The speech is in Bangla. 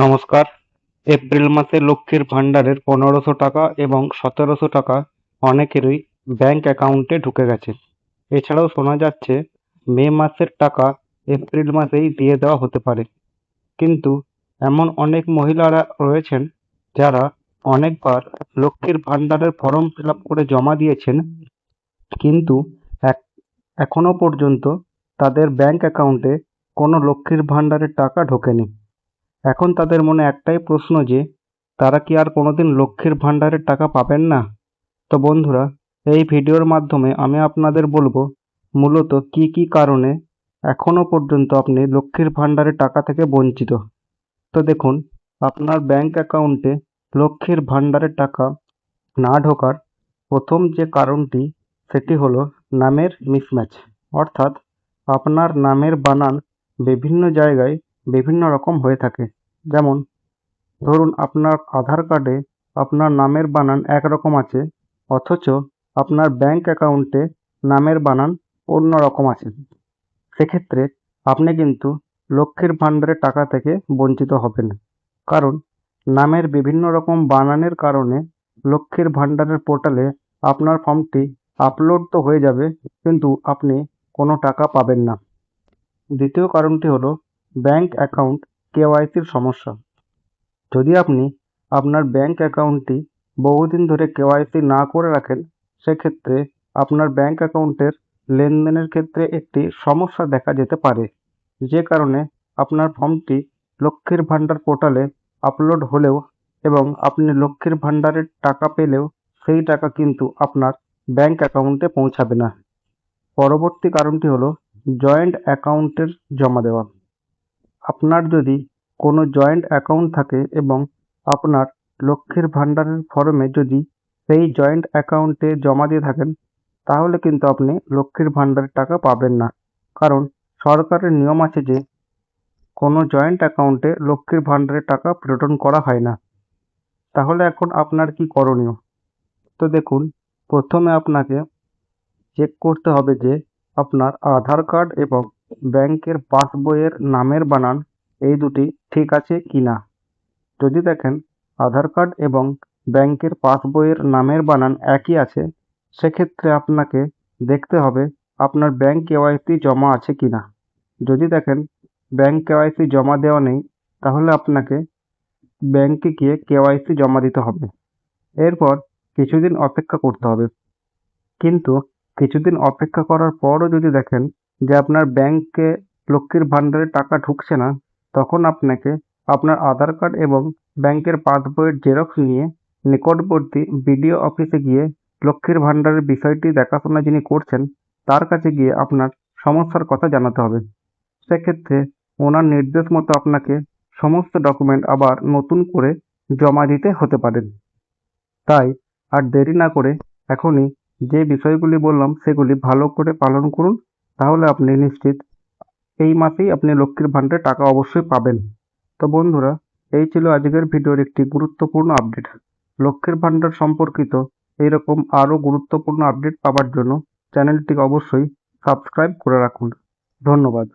নমস্কার। এপ্রিল মাসে লক্ষ্মীর ভাণ্ডারের ১৫০০ টাকা এবং ১৭০০ টাকা অনেকেরই ব্যাংক অ্যাকাউন্টে ঢুকে গেছে। এছাড়াও শোনা যাচ্ছে মে মাসের টাকা এপ্রিল মাসেই দিয়ে দেওয়া হতে পারে। কিন্তু এমন অনেক মহিলারা রয়েছেন যারা অনেকবার লক্ষ্মীর ভাণ্ডারের ফর্ম ফিল আপ করে জমা দিয়েছেন, কিন্তু এখনো পর্যন্ত তাদের ব্যাংক অ্যাকাউন্টে কোনো লক্ষ্মীর ভাণ্ডারের টাকা ঢোকেনি। এখন তাদের মনে একটাই প্রশ্ন যে তারা কি আর কোনোদিন লক্ষ্মীর ভাণ্ডারের টাকা পাবেন না? তো বন্ধুরা, এই ভিডিওর মাধ্যমে আমি আপনাদের বলবো মূলত কি কি কারণে এখনো পর্যন্ত আপনি লক্ষ্মীর ভাণ্ডারের টাকা থেকে বঞ্চিত। তো দেখুন, আপনার ব্যাংক অ্যাকাউন্টে লক্ষ্মীর ভাণ্ডারের টাকা না ঢোকার প্রথম যে কারণটি সেটি হলো নামের মিসম্যাচ। অর্থাৎ আপনার নামের বানান বিভিন্ন জায়গায় বিভিন্ন রকম হয়ে থাকে। যেমন ধরুন, আপনার আধার কার্ডে আপনার নামের বানান একরকম আছে, অথচ আপনার ব্যাংক অ্যাকাউন্টে নামের বানান অন্য রকম আছে। সেক্ষেত্রে আপনি কিন্তু লক্ষ্মীর ভাণ্ডারের টাকা থেকে বঞ্চিত হবেন। কারণ নামের বিভিন্ন রকম বানানের কারণে লক্ষ্মীর ভাণ্ডারের পোর্টালে আপনার ফর্মটি আপলোড তো হয়ে যাবে, কিন্তু আপনি কোনো টাকা পাবেন না। দ্বিতীয় কারণটি হলো ব্যাংক অ্যাকাউন্ট কেওয়াইসির সমস্যা। যদি আপনি আপনার ব্যাংক অ্যাকাউন্টটি বহুদিন ধরে কেওয়াইসি না করে রাখেন, সেক্ষেত্রে আপনার ব্যাংক অ্যাকাউন্টের লেনদেনের ক্ষেত্রে একটি সমস্যা দেখা যেতে পারে, যে কারণে আপনার ফর্মটি লক্ষ্মীর ভাণ্ডার পোর্টালে আপলোড হলেও এবং আপনি লক্ষ্মীর ভাণ্ডারের টাকা পেলেও সেই টাকা কিন্তু আপনার ব্যাংক অ্যাকাউন্টে পৌঁছাবে না। পরবর্তী কারণটি হলো জয়েন্ট অ্যাকাউন্টের জমা দেওয়া। আপনার যদি কোনো জয়েন্ট অ্যাকাউন্ট থাকে এবং আপনার লক্ষ্মীর ভাণ্ডারের ফর্মে যদি সেই জয়েন্ট অ্যাকাউন্টে জমা দিয়ে থাকেন, তাহলে কিন্তু আপনি লক্ষ্মীর ভাণ্ডারের টাকা পাবেন না। কারণ সরকারের নিয়ম আছে যে কোনো জয়েন্ট অ্যাকাউন্টে লক্ষ্মীর ভাণ্ডারের টাকা প্রেরণ করা হয় না। তাহলে এখন আপনার কি করণীয়? তো দেখুন, প্রথমে আপনাকে চেক করতে হবে যে আপনার আধার কার্ড এবং ব্যাংকের পাসবইয়ের নামের বানান এই দুটি ঠিক আছে কি না। যদি দেখেন আধার কার্ড এবং ব্যাংকের পাসবইয়ের নামের বানান একই আছে, সেক্ষেত্রে আপনাকে দেখতে হবে আপনার ব্যাংক কেওয়াইসি জমা আছে কি না। যদি দেখেন ব্যাংক কেওয়াইসি জমা দেওয়া নেই, তাহলে আপনাকে ব্যাংকে গিয়ে কেওয়াইসি জমা দিতে হবে। এরপর কিছুদিন অপেক্ষা করতে হবে। কিন্তু কিছুদিন অপেক্ষা করার পরও যদি দেখেন যে আপনার ব্যাংকে লক্ষ্মীর ভাণ্ডারের টাকা ঢুকছে না, তখন আপনাকে আপনার আধার কার্ড এবং ব্যাংকের পাসবইয়ের জেরক্স নিয়ে নিকটবর্তী বিডিও অফিসে গিয়ে লক্ষ্মীর ভাণ্ডারের বিষয়টি দেখাশোনা যিনি করছেন তার কাছে গিয়ে আপনার সমস্যার কথা জানাতে হবে। সেক্ষেত্রে ওনার নির্দেশ মতো আপনাকে সমস্ত ডকুমেন্ট আবার নতুন করে জমা দিতে হতে পারে। তাই আর দেরি না করে এখনই যে বিষয়গুলি বললাম সেগুলি ভালো করে পালন করুন, তাহলে আপনি নিশ্চিত এই মাসেই আপনি লক্ষ্মীর ভাণ্ডারে টাকা অবশ্যই পাবেন। তো বন্ধুরা, এই ছিল আজকের ভিডিওর একটি গুরুত্বপূর্ণ আপডেট। লক্ষ্মীর ভাণ্ডার সম্পর্কিত এইরকম আরও গুরুত্বপূর্ণ আপডেট পাওয়ার জন্য চ্যানেলটিকে অবশ্যই সাবস্ক্রাইব করে রাখুন। ধন্যবাদ।